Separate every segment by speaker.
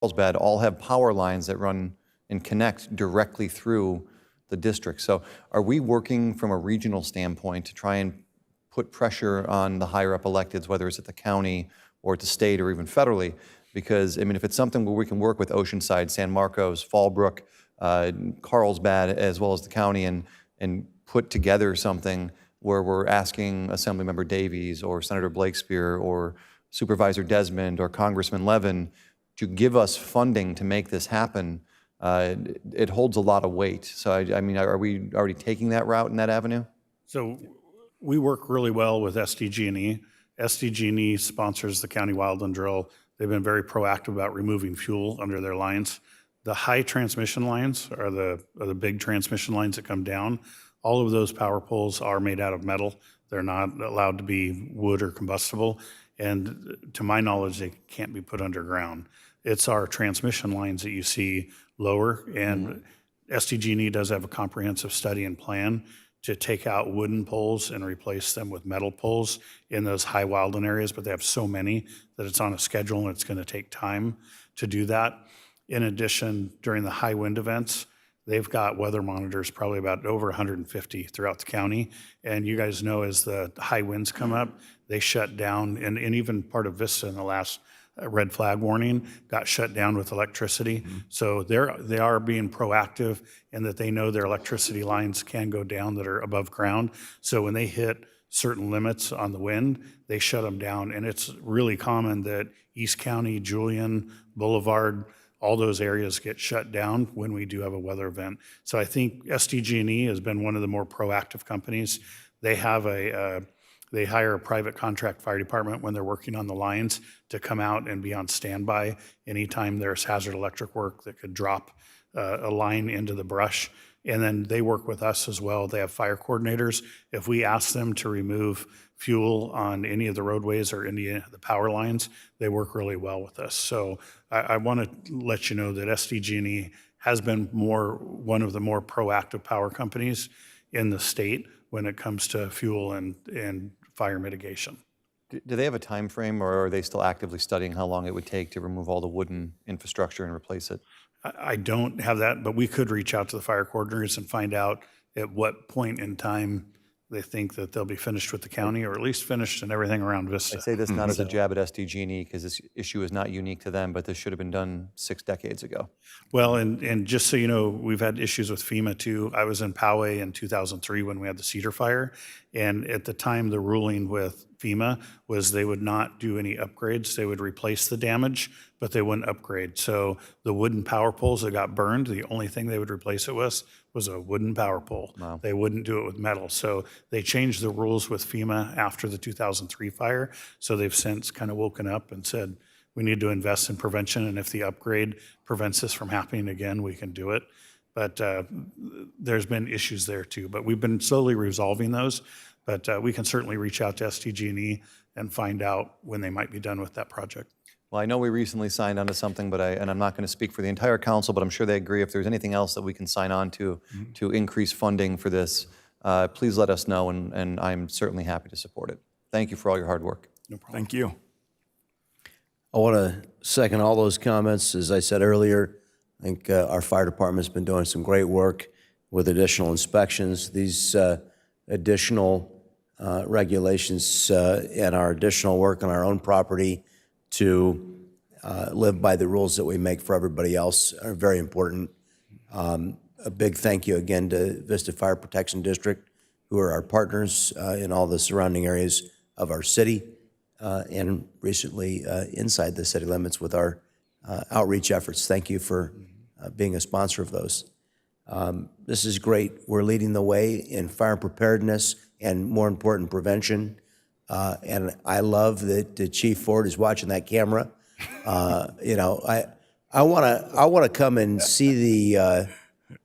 Speaker 1: Carlsbad all have power lines that run and connect directly through the district. So are we working from a regional standpoint to try and put pressure on the higher up electeds, whether it's at the county or at the state or even federally? Because, I mean, if it's something where we can work with Oceanside, San Marcos, Fallbrook, Carlsbad, as well as the county, and put together something where we're asking Assemblymember Davies or Senator Blakespear or Supervisor Desmond or Congressman Levin to give us funding to make this happen, it holds a lot of weight. So, I mean, are we already taking that route in that avenue?
Speaker 2: So we work really well with SDG&E. SDG&E sponsors the county wildland drill. They've been very proactive about removing fuel under their lines. The high transmission lines are the big transmission lines that come down. All of those power poles are made out of metal. They're not allowed to be wood or combustible. And to my knowledge, they can't be put underground. It's our transmission lines that you see lower. And SDG&E does have a comprehensive study and plan to take out wooden poles and replace them with metal poles in those high wildland areas, but they have so many that it's on a schedule and it's going to take time to do that. In addition, during the high wind events, they've got weather monitors, probably about over 150 throughout the county. And you guys know as the high winds come up, they shut down, and even part of Vista in the last red flag warning got shut down with electricity. So they are being proactive in that they know their electricity lines can go down that are above ground. So when they hit certain limits on the wind, they shut them down. And it's really common that East County, Julian, Boulevard, all those areas get shut down when we do have a weather event. So I think SDG&E has been one of the more proactive companies. They have they hire a private contract fire department when they're working on the lines to come out and be on standby anytime there's hazard electric work that could drop a line into the brush. And then they work with us as well. They have fire coordinators. If we ask them to remove fuel on any of the roadways or any of the power lines, they work really well with us. So I want to let you know that SDG&E has been one of the more proactive power companies in the state when it comes to fuel and fire mitigation.
Speaker 1: Do they have a time frame, or are they still actively studying how long it would take to remove all the wooden infrastructure and replace it?
Speaker 2: I don't have that, but we could reach out to the fire coordinators and find out at what point in time they think that they'll be finished with the county, or at least finished and everything around Vista.
Speaker 1: I say this not as a jab at SDG&E, because this issue is not unique to them, but this should have been done 6 decades ago.
Speaker 2: Well, and just so you know, we've had issues with FEMA too. I was in Poway in 2003 when we had the Cedar Fire, and at the time the ruling with FEMA was they would not do any upgrades. They would replace the damage, but they wouldn't upgrade. So the wooden power poles that got burned, the only thing they would replace it with was a wooden power pole.
Speaker 1: Wow.
Speaker 2: They wouldn't do it with metal. So they changed the rules with FEMA after the 2003 fire. So they've since kind of woken up and said, we need to invest in prevention, and if the upgrade prevents this from happening again, we can do it. But there's been issues there too. But we've been slowly resolving those. But we can certainly reach out to SDG&E and find out when they might be done with that project.
Speaker 1: Well, I know we recently signed onto something, but and I'm not going to speak for the entire council, but I'm sure they agree. If there's anything else that we can sign on to increase funding for this, please let us know, and I'm certainly happy to support it. Thank you for all your hard work.
Speaker 2: No problem.
Speaker 3: Thank you.
Speaker 4: I want to second all those comments. As I said earlier, I think our fire department's been doing some great work with additional inspections. These additional regulations and our additional work on our own property to live by the rules that we make for everybody else are very important. A big thank you again to Vista Fire Protection District, who are our partners in all the surrounding areas of our city, and recently inside the city limits with our outreach efforts. Thank you for being a sponsor of those. This is great. We're leading the way in fire preparedness and, more important, prevention. And I love that Chief Ford is watching that camera. You know, I want to come and see the.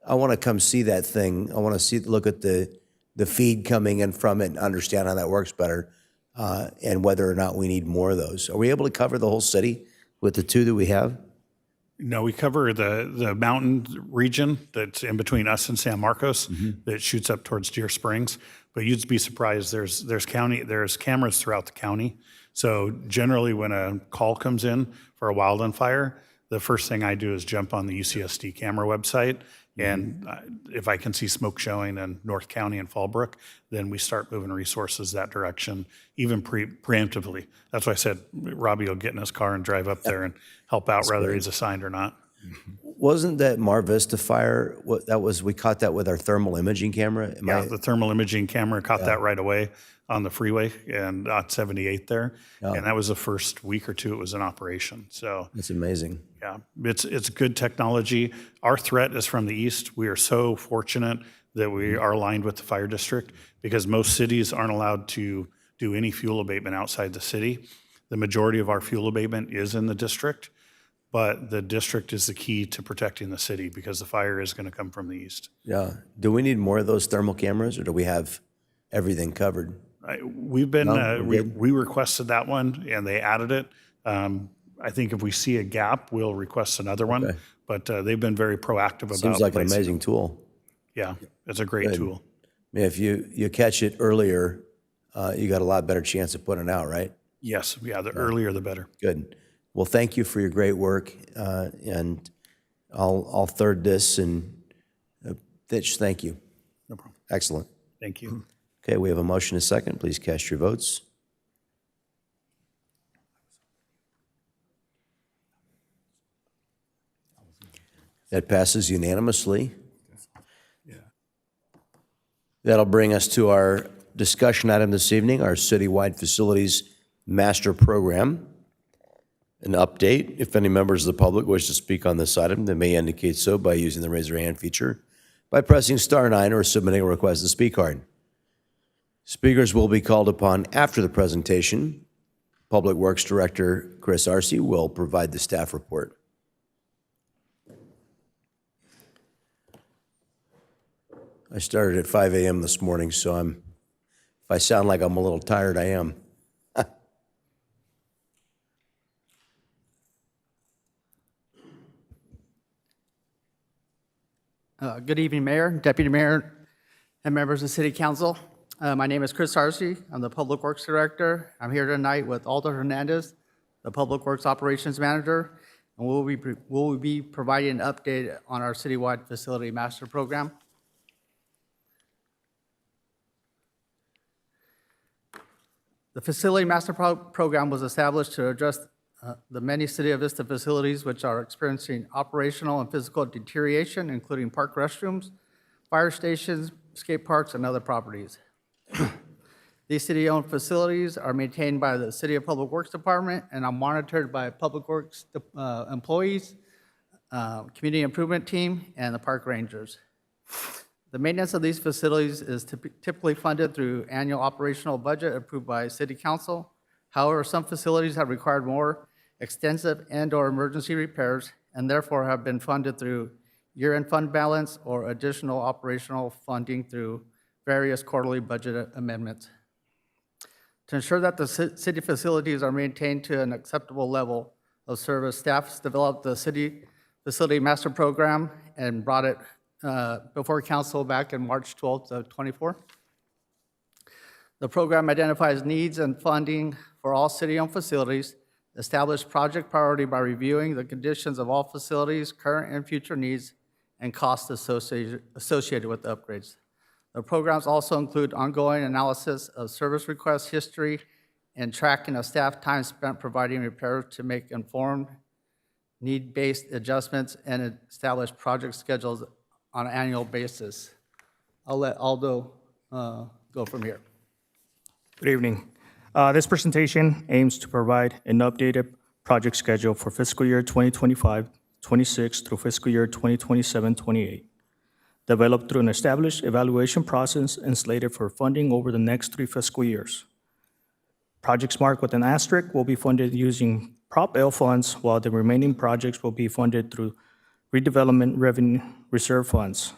Speaker 4: I want to come see that thing. I want to look at the feed coming in from it and understand how that works better, and whether or not we need more of those. Are we able to cover the whole city with the 2 that we have?
Speaker 2: No, we cover the mountain region that's in between us and San Marcos that shoots up towards Deer Springs. But you'd be surprised. There's cameras throughout the county. So generally, when a call comes in for a wildland fire, the first thing I do is jump on the UCSD camera website, and if I can see smoke showing in North County and Fallbrook, then we start moving resources that direction, even preemptively. That's why I said Robbie will get in his car and drive up there and help out, whether he's assigned or not.
Speaker 4: Wasn't that Mar Vista fire, we caught that with our thermal imaging camera?
Speaker 2: Yeah, the thermal imaging camera caught that right away on the freeway and on 78 there. And that was the first week or two it was in operation. So
Speaker 4: That's amazing.
Speaker 2: yeah, it's good technology. Our threat is from the east. We are so fortunate that we are aligned with the fire district because most cities aren't allowed to do any fuel abatement outside the city. The majority of our fuel abatement is in the district, but the district is the key to protecting the city because the fire is going to come from the east.
Speaker 4: Yeah. Do we need more of those thermal cameras, or do we have everything covered?
Speaker 2: We've been,
Speaker 4: No, we're good.
Speaker 2: we requested that one and they added it. I think if we see a gap, we'll request another one,
Speaker 4: Okay.
Speaker 2: but they've been very proactive about
Speaker 4: Seems like an
Speaker 2: placing-
Speaker 4: amazing tool.
Speaker 2: Yeah, it's a great tool.
Speaker 4: I mean, if you catch it earlier, you got a lot better chance of putting it out, right?
Speaker 2: Yes, yeah, the earlier the better.
Speaker 4: Good. Well, thank you for your great work, and I'll third this, and Fitch, thank you.
Speaker 2: No problem.
Speaker 4: Excellent.
Speaker 2: Thank you.
Speaker 4: Okay, we have a motion and a second. Please cast your votes. That passes unanimously. That'll bring us to our discussion item this evening, our citywide facilities master program. An update. If any members of the public wish to speak on this item, they may indicate so by using the raise your hand feature, by pressing *9 or submitting a request to speak card. Speakers will be called upon after the presentation. Public Works Director Chris Arce will provide the staff report. I started at 5 a.m. this morning, so if I sound like I'm a little tired, I am.
Speaker 3: Good evening, Mayor, Deputy Mayor, and members of City Council. My name is Chris Arce. I'm the Public Works Director. I'm here tonight with Aldo Hernandez, the Public Works Operations Manager, and we'll be providing an update on our citywide facility master program. The Facility Master Program was established to address the many City of Vista facilities which are experiencing operational and physical deterioration, including park restrooms, fire stations, skate parks, and other properties. These city-owned facilities are maintained by the City of Public Works Department and are monitored by Public Works employees, Community Improvement Team, and the park rangers. The maintenance of these facilities is typically funded through annual operational budget approved by City Council. However, some facilities have required more extensive and/or emergency repairs and therefore have been funded through year-end fund balance or additional operational funding through various quarterly budget amendments. To ensure that the city facilities are maintained to an acceptable level of service, staff developed the City Facility Master Program and brought it before council back in March 12th of 24. The program identifies needs and funding for all city-owned facilities, establish project priority by reviewing the conditions of all facilities, current and future needs, and costs associated with the upgrades. The programs also include ongoing analysis of service request history and tracking of staff time spent providing repairs to make informed, need-based adjustments and establish project schedules on an annual basis. I'll let Aldo go from here.
Speaker 5: Good evening. This presentation aims to provide an updated project schedule for fiscal year 2025-26 through fiscal year 2027-28, developed through an established evaluation process and slated for funding over the next 3 fiscal years. Projects marked with an asterisk will be funded using Prop L funds, while the remaining projects will be funded through redevelopment revenue reserve funds.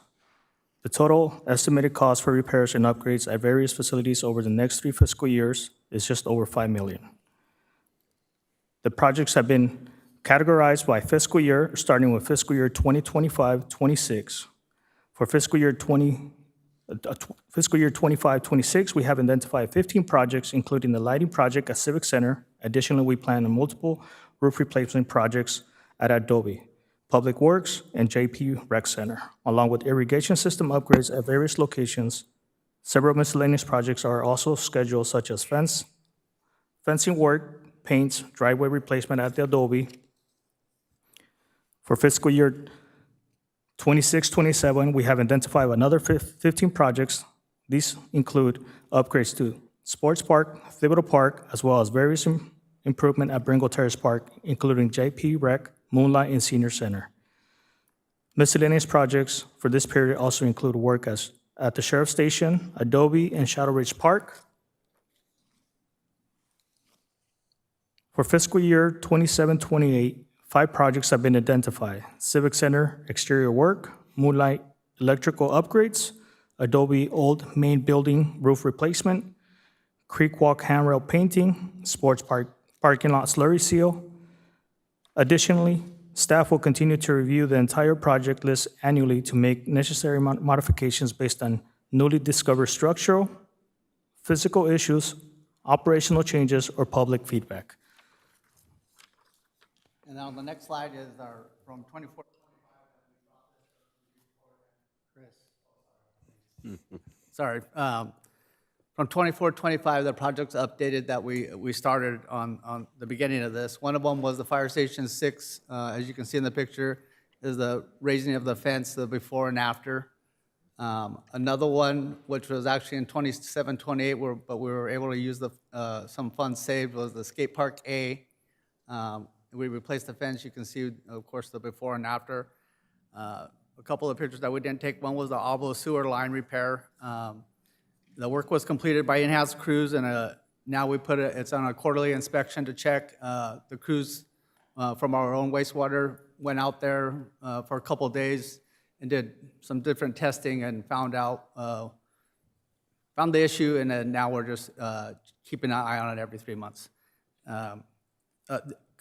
Speaker 5: The total estimated cost for repairs and upgrades at various facilities over the next 3 fiscal years is just over $5 million. The projects have been categorized by fiscal year, starting with fiscal year 2025-26. For fiscal year 25-26, we have identified 15 projects, including the lighting project at Civic Center. Additionally, we plan on multiple roof replacement projects at Adobe, Public Works, and JP Rec Center, along with irrigation system upgrades at various locations. Several miscellaneous projects are also scheduled, such as fencing work, paints, driveway replacement at the Adobe. For fiscal year 26-27, we have identified another 15 projects. These include upgrades to Sports Park, Thibodeau Park, as well as various improvement at Bringle Terrace Park, including JP Rec, Moonlight, and Senior Center. Miscellaneous projects for this period also include work at the Sheriff's Station, Adobe, and Shadow Ridge Park. For fiscal year 27-28, 5 projects have been identified: Civic Center exterior work, Moonlight electrical upgrades, Adobe old main building roof replacement, Creek Walk handrail painting, Sports Park parking lot slurry seal. Additionally, staff will continue to review the entire project list annually to make necessary modifications based on newly discovered structural, physical issues, operational changes, or public feedback.
Speaker 3: And now the next slide is our, from 24. Chris. Sorry. From 24-25, the projects updated that we started on the beginning of this. One of them was the Fire Station 6. As you can see in the picture, is the raising of the fence, the before and after. Another one, which was actually in 27-28, but we were able to use some funds saved, was the Skate Park A. We replaced the fence. You can see, of course, the before and after. A couple of pictures that we didn't take. One was the Albo sewer line repair. The work was completed by in-house crews, and now we put it's on a quarterly inspection to check. The crews from our own wastewater went out there for a couple of days and did some different testing and found the issue, and then now we're just keeping an eye on it every 3 months.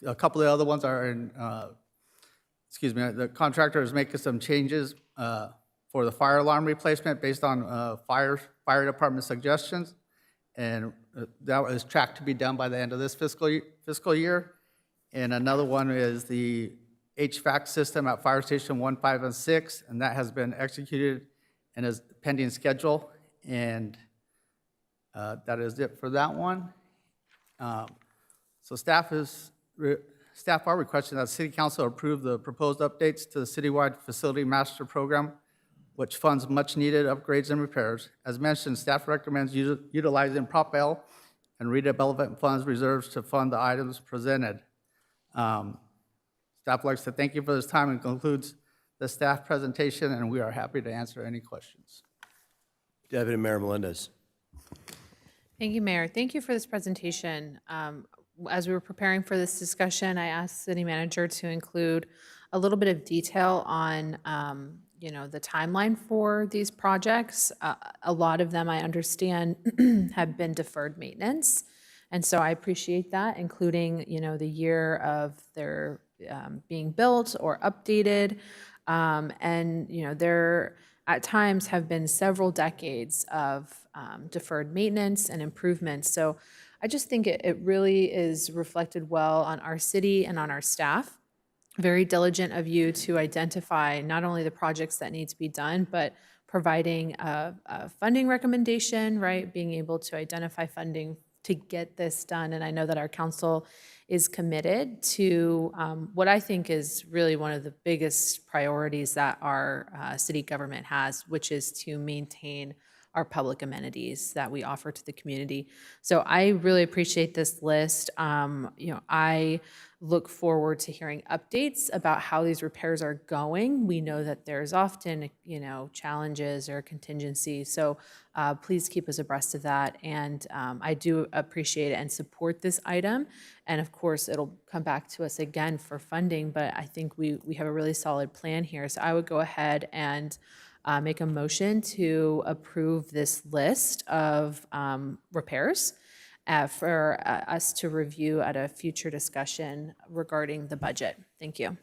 Speaker 3: A couple of the other ones are in, the contractor is making some changes for the fire alarm replacement based on fire department suggestions, and that is tracked to be done by the end of this fiscal year. And another one is the HVAC system at Fire Station 1, 5, and 6, and that has been executed and is pending schedule, and that is it for that one. So staff are requesting that City Council approve the proposed updates to the citywide facility master program, which funds much-needed upgrades and repairs. As mentioned, staff recommends utilizing Prop L and redevelopment funds reserves to fund the items presented. Staff likes to thank you for this time and concludes the staff presentation, and we are happy to answer any questions.
Speaker 4: Deputy Mayor Melendez.
Speaker 6: Thank you, Mayor. Thank you for this presentation. As we were preparing for this discussion, I asked City Manager to include a little bit of detail on the timeline for these projects. A lot of them, I understand, have been deferred maintenance. And so I appreciate that, including, the year of their being built or updated. There at times have been several decades of deferred maintenance and improvements. So I just think it really is reflected well on our city and on our staff. Very diligent of you to identify not only the projects that need to be done, but providing a funding recommendation, right? Being able to identify funding to get this done. And I know that our council is committed to what I think is really one of the biggest priorities that our city government has, which is to maintain our public amenities that we offer to the community. So I really appreciate this list. I look forward to hearing updates about how these repairs are going. We know that there's often, challenges or contingencies. So please keep us abreast of that. And I do appreciate it and support this item. And of course, it'll come back to us again for funding, but I think we have a really solid plan here. So I would go ahead and make a motion to approve this list of repairs for us to review at a future discussion regarding the budget. Thank you.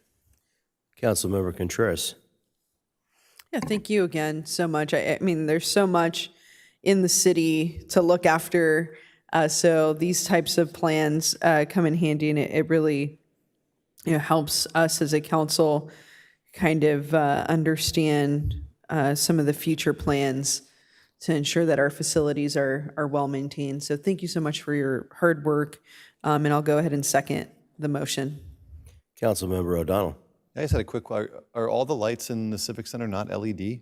Speaker 4: Councilmember Contreras.
Speaker 7: Yeah, thank you again so much. I mean, there's so much in the city to look after, so these types of plans come in handy, and it really helps us as a council kind of understand some of the future plans to ensure that our facilities are well maintained. So thank you so much for your hard work, and I'll go ahead and second the motion.
Speaker 4: Councilmember O'Donnell.
Speaker 1: I just had a quick, are all the lights in the Civic Center not LED?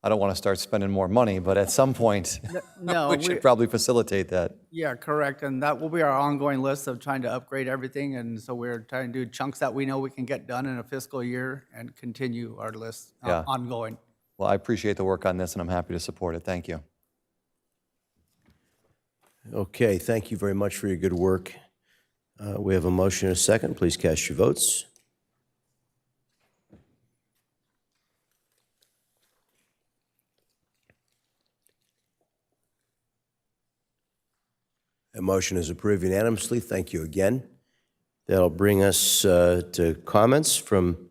Speaker 1: I don't want to start spending more money, but at some point,
Speaker 3: No,
Speaker 1: we should probably facilitate that.
Speaker 3: yeah, correct, and that will be our ongoing list of trying to upgrade everything, and so we're trying to do chunks that we know we can get done in a fiscal year and continue our list
Speaker 1: Yeah.
Speaker 3: ongoing.
Speaker 1: Well, I appreciate the work on this, and I'm happy to support it. Thank you.
Speaker 4: Okay, thank you very much for your good work. We have a motion and a second. Please cast your votes. That motion is approved unanimously. Thank you again. That'll bring us to comments from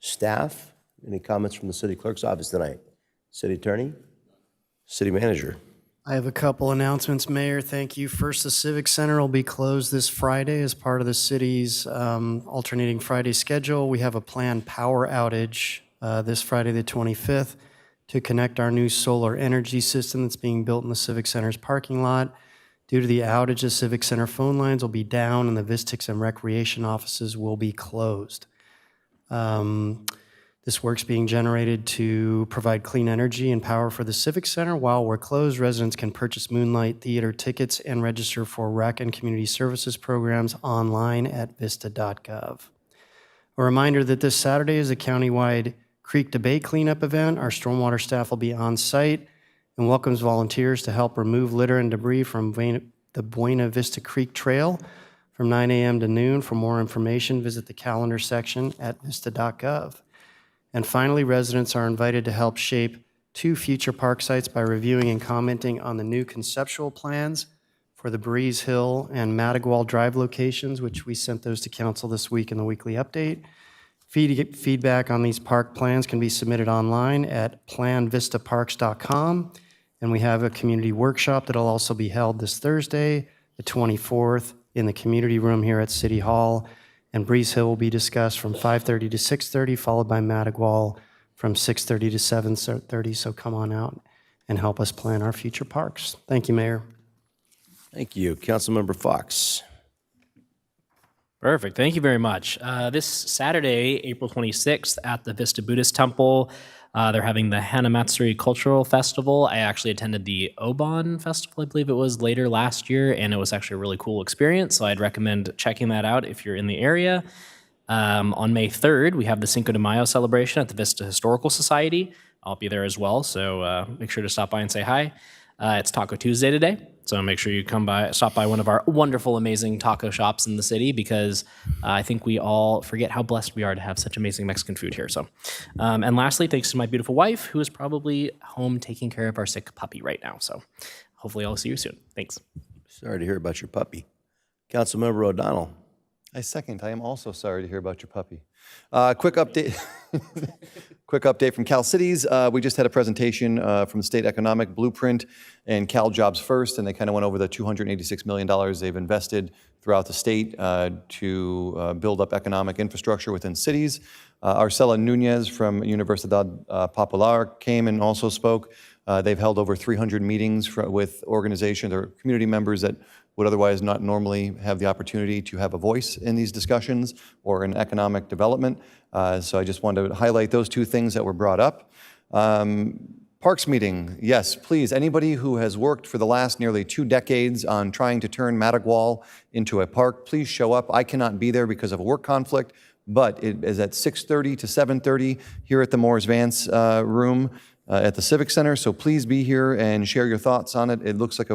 Speaker 4: staff. Any comments from the city clerk's office tonight? City attorney? City manager?
Speaker 8: I have a couple announcements, Mayor. Thank you. First, the Civic Center will be closed this Friday as part of the city's alternating Friday schedule. We have a planned power outage this Friday, the 25th, to connect our new solar energy system that's being built in the Civic Center's parking lot. Due to the outage, the Civic Center phone lines will be down and the Vistix and Recreation offices will be closed. This work's being generated to provide clean energy and power for the Civic Center. While we're closed, residents can purchase Moonlight Theater tickets and register for rec and community services programs online at vista.gov. A reminder that this Saturday is a countywide creek debate cleanup event. Our stormwater staff will be on site and welcomes volunteers to help remove litter and debris from the Buena Vista Creek Trail from 9 a.m. to noon. For more information, visit the calendar section at vista.gov. And finally, residents are invited to help shape 2 future park sites by reviewing and commenting on the new conceptual plans for the Breeze Hill and Madagual Drive locations, which we sent those to council this week in the weekly update. Feedback on these park plans can be submitted online at planvistaparks.com. And we have a community workshop that'll also be held this Thursday, the 24th, in the community room here at City Hall. And Breeze Hill will be discussed from 5:30 to 6:30, followed by Madagual from 6:30 to 7:30. So come on out and help us plan our future parks. Thank you, Mayor.
Speaker 4: Thank you. Councilmember Fox.
Speaker 9: Perfect. Thank you very much. This Saturday, April 26th, at the Vista Buddhist Temple, they're having the Hanamatsuri Cultural Festival. I actually attended the Obon Festival, I believe it was, later last year, and it was actually a really cool experience, so I'd recommend checking that out if you're in the area. On May 3rd, we have the Cinco de Mayo celebration at the Vista Historical Society. I'll be there as well, so make sure to stop by and say hi. It's Taco Tuesday today, so make sure you stop by one of our wonderful, amazing taco shops in the city, because I think we all forget how blessed we are to have such amazing Mexican food here. So, and lastly, thanks to my beautiful wife, who is probably home taking care of our sick puppy right now. So hopefully I'll see you soon. Thanks.
Speaker 4: Sorry to hear about your puppy. Councilmember O'Donnell.
Speaker 1: I second. I am also sorry to hear about your puppy. Quick update. Quick update from Cal Cities. We just had a presentation from the State Economic Blueprint and Cal Jobs First, and they kind of went over the $286 million they've invested throughout the state to build up economic infrastructure within cities. Arcela Nunez from Universidad Popular came and also spoke. They've held over 300 meetings with organizations or community members that would otherwise not normally have the opportunity to have a voice in these discussions or in economic development. So I just wanted to highlight those 2 things that were brought up. Parks meeting, yes, please. Anybody who has worked for the last nearly 2 decades on trying to turn Madagual into a park, please show up. I cannot be there because of a work conflict, but it is at 6:30 to 7:30 here at the Morris Vance room at the Civic Center. So please be here and share your thoughts on it. It looks like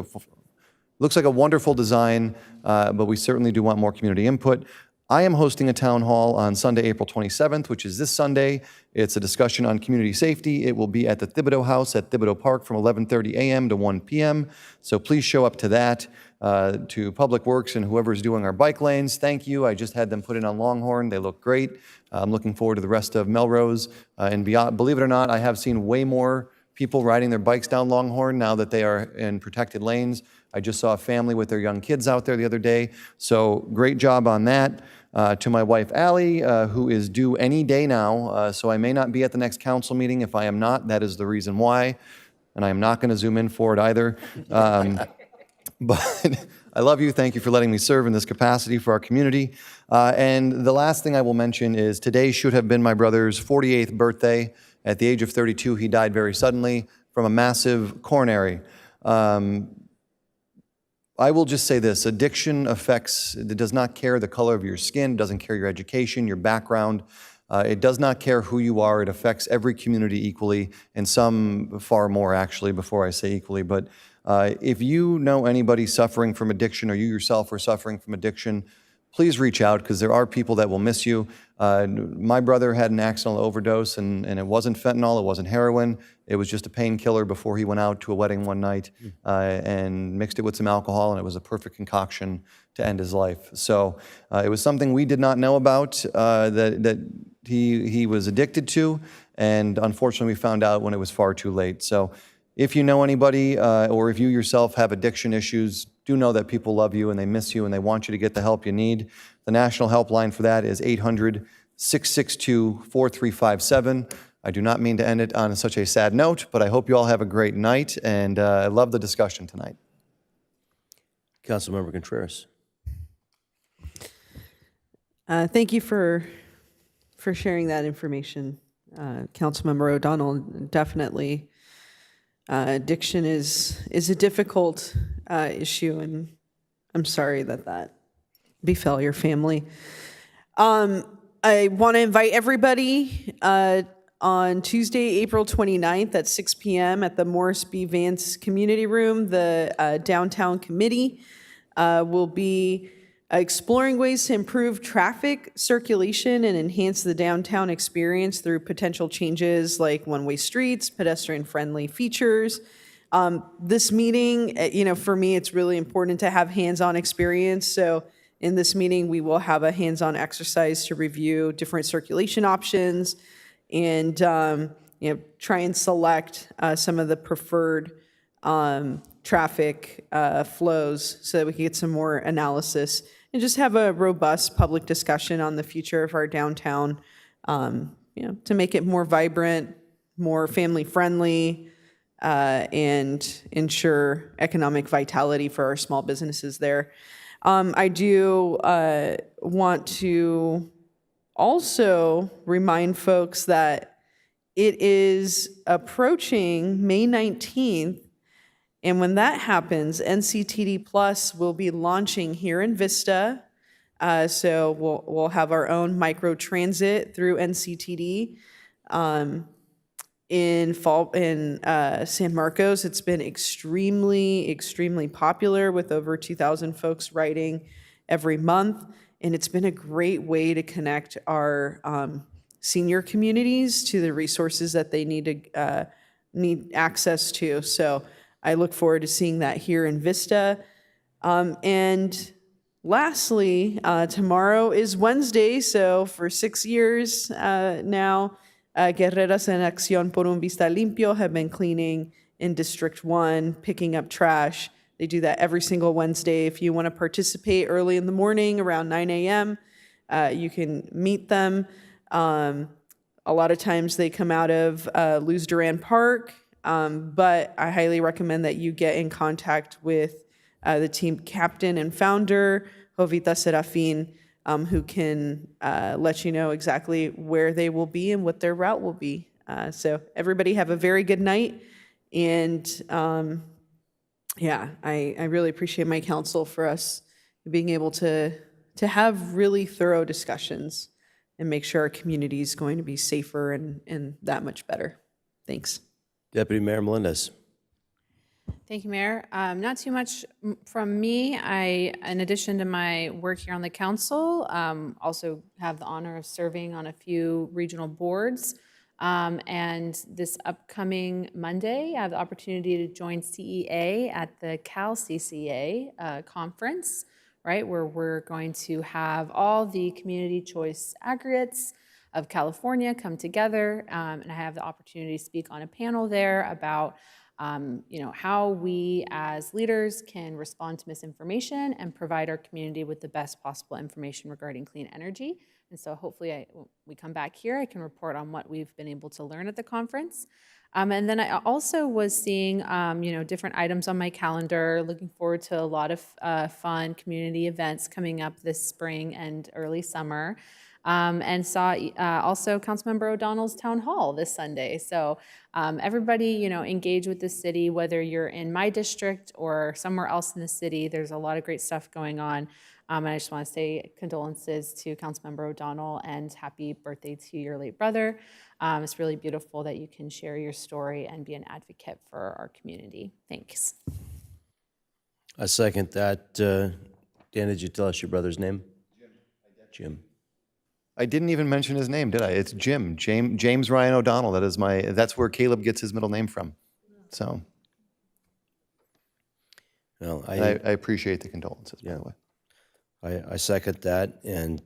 Speaker 1: a wonderful design, but we certainly do want more community input. I am hosting a town hall on Sunday, April 27th, which is this Sunday. It's a discussion on community safety. It will be at the Thibodeau House at Thibodeau Park from 11:30 a.m. to 1 p.m. So please show up to that. To Public Works and whoever's doing our bike lanes, thank you. I just had them put in on Longhorn. They look great. I'm looking forward to the rest of Melrose and beyond. Believe it or not, I have seen way more people riding their bikes down Longhorn now that they are in protected lanes. I just saw a family with their young kids out there the other day. So great job on that. To my wife, Allie, who is due any day now, so I may not be at the next council meeting. If I am not, that is the reason why. And I am not going to Zoom in for it either. But I love you. Thank you for letting me serve in this capacity for our community. And the last thing I will mention is today should have been my brother's 48th birthday. At the age of 32, he died very suddenly from a massive coronary. I will just say this, addiction affects, it does not care the color of your skin, doesn't care your education, your background. It does not care who you are. It affects every community equally, and some far more actually, before I say equally. But if you know anybody suffering from addiction or you yourself are suffering from addiction, please reach out because there are people that will miss you. My brother had an accidental overdose and it wasn't fentanyl, it wasn't heroin. It was just a painkiller before he went out to a wedding one night and mixed it with some alcohol, and it was a perfect concoction to end his life. So it was something we did not know about that he was addicted to, and unfortunately we found out when it was far too late. So if you know anybody or if you yourself have addiction issues, do know that people love you and they miss you and they want you to get the help you need. The national helpline for that is 800-662-4357. I do not mean to end it on such a sad note, but I hope you all have a great night, and I love the discussion tonight.
Speaker 4: Councilmember Contreras.
Speaker 7: Thank you for sharing that information, Councilmember O'Donnell. Definitely, addiction is a difficult issue, and I'm sorry that befell your family. I want to invite everybody on Tuesday, April 29th at 6 p.m. at the Morris B. Vance Community Room. The Downtown Committee will be exploring ways to improve traffic circulation and enhance the downtown experience through potential changes like one-way streets, pedestrian-friendly features. This meeting, for me, it's really important to have hands-on experience. So in this meeting, we will have a hands-on exercise to review different circulation options and try and select some of the preferred traffic flows so that we can get some more analysis and just have a robust public discussion on the future of our downtown, to make it more vibrant, more family-friendly, and ensure economic vitality for our small businesses there. I do want to also remind folks that it is approaching May 19th, and when that happens, NCTD Plus will be launching here in Vista. So we'll have our own micro transit through NCTD. In San Marcos, it's been extremely popular with over 2,000 folks riding every month. And it's been a great way to connect our senior communities to the resources that they need access to. So I look forward to seeing that here in Vista. And lastly, tomorrow is Wednesday, so for 6 years now, Guerreras en Acción por un Vista Limpio have been cleaning in District 1, picking up trash. They do that every single Wednesday. If you want to participate early in the morning around 9 a.m., you can meet them. A lot of times they come out of Luz Duran Park, but I highly recommend that you get in contact with the team captain and founder, Jovita Serafin, who can let you know exactly where they will be and what their route will be. So everybody have a very good night. And I really appreciate my counsel for us being able to have really thorough discussions and make sure our community is going to be safer and that much better. Thanks.
Speaker 4: Deputy Mayor Melendez.
Speaker 6: Thank you, Mayor. Not too much from me. In addition to my work here on the council, also have the honor of serving on a few regional boards. And this upcoming Monday, I have the opportunity to join CEA at the Cal CCA conference, right, where we're going to have all the community choice aggregates of California come together, and I have the opportunity to speak on a panel there about how we as leaders can respond to misinformation and provide our community with the best possible information regarding clean energy. And so hopefully when we come back here, I can report on what we've been able to learn at the conference. And then I also was seeing, different items on my calendar, looking forward to a lot of fun community events coming up this spring and early summer. And saw also Councilmember O'Donnell's town hall this Sunday. So everybody, engage with the city, whether you're in my district or somewhere else in the city. There's a lot of great stuff going on. And I just want to say condolences to Councilmember O'Donnell and happy birthday to your late brother. It's really beautiful that you can share your story and be an advocate for our community. Thanks.
Speaker 4: I second that. Dan, did you tell us your brother's name? Jim.
Speaker 1: I didn't even mention his name, did I? It's Jim, James Ryan O'Donnell. That's where Caleb gets his middle name from. So
Speaker 4: Well,
Speaker 1: I appreciate the condolences, by the way.
Speaker 4: I second that and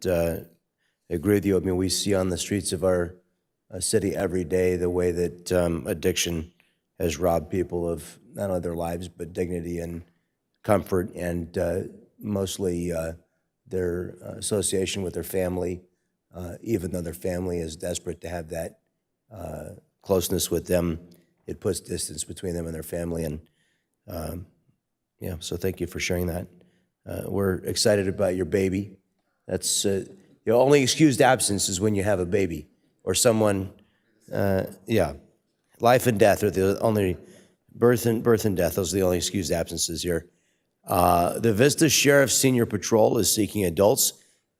Speaker 4: agree with you. I mean, we see on the streets of our city every day the way that addiction has robbed people of not only their lives, but dignity and comfort, and mostly their association with their family, even though their family is desperate to have that closeness with them, it puts distance between them and their family. And so thank you for sharing that. We're excited about your baby. That's the only excused absence is when you have a baby or someone. Life and death are the only birth and death. Those are the only excused absences here. The Vista Sheriff Senior Patrol is seeking adults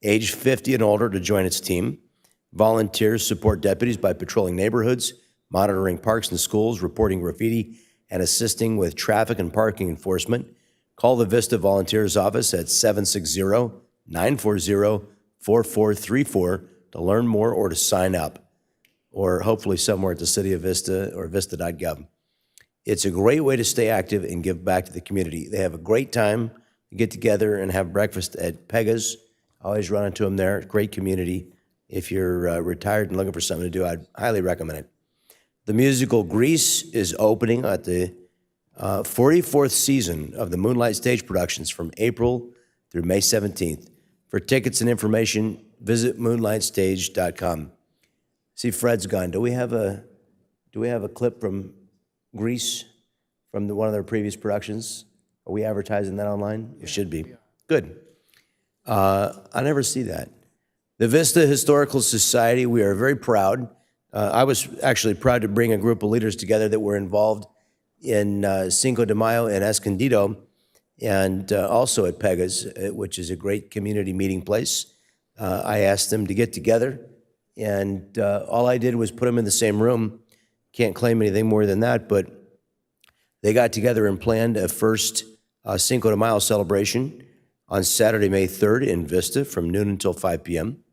Speaker 4: age 50 and older to join its team. Volunteers support deputies by patrolling neighborhoods, monitoring parks and schools, reporting graffiti, and assisting with traffic and parking enforcement. Call the Vista Volunteers Office at 760-940-4434 to learn more or to sign up, or hopefully somewhere at the City of Vista or vista.gov. It's a great way to stay active and give back to the community. They have a great time to get together and have breakfast at Pega's. I always run into them there. Great community. If you're retired and looking for something to do, I'd highly recommend it. The musical Grease is opening at the 44th season of the Moonlight Stage Productions from April through May 17th. For tickets and information, visit moonlightstage.com. See, Fred's gone. Do we have a clip from Grease from one of their previous productions? Are we advertising that online? It should be. Good. I never see that. The Vista Historical Society, we are very proud. I was actually proud to bring a group of leaders together that were involved in Cinco de Mayo in Escondido, and also at Pega's, which is a great community meeting place. I asked them to get together, and all I did was put them in the same room. Can't claim anything more than that, but they got together and planned a first Cinco de Mayo celebration on Saturday, May 3rd in Vista from noon until 5 p.m.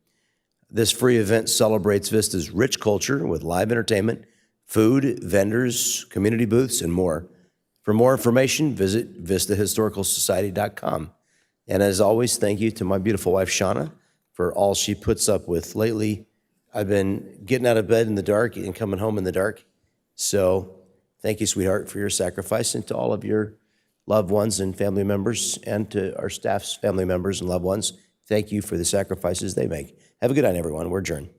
Speaker 4: This free event celebrates Vista's rich culture with live entertainment, food, vendors, community booths, and more. For more information, visit vistahistoricalsociety.com. And as always, thank you to my beautiful wife, Shauna, for all she puts up with. Lately, I've been getting out of bed in the dark and coming home in the dark. So thank you, sweetheart, for your sacrifice, and to all of your loved ones and family members, and to our staff's family members and loved ones, thank you for the sacrifices they make. Have a good night, everyone. We're adjourned.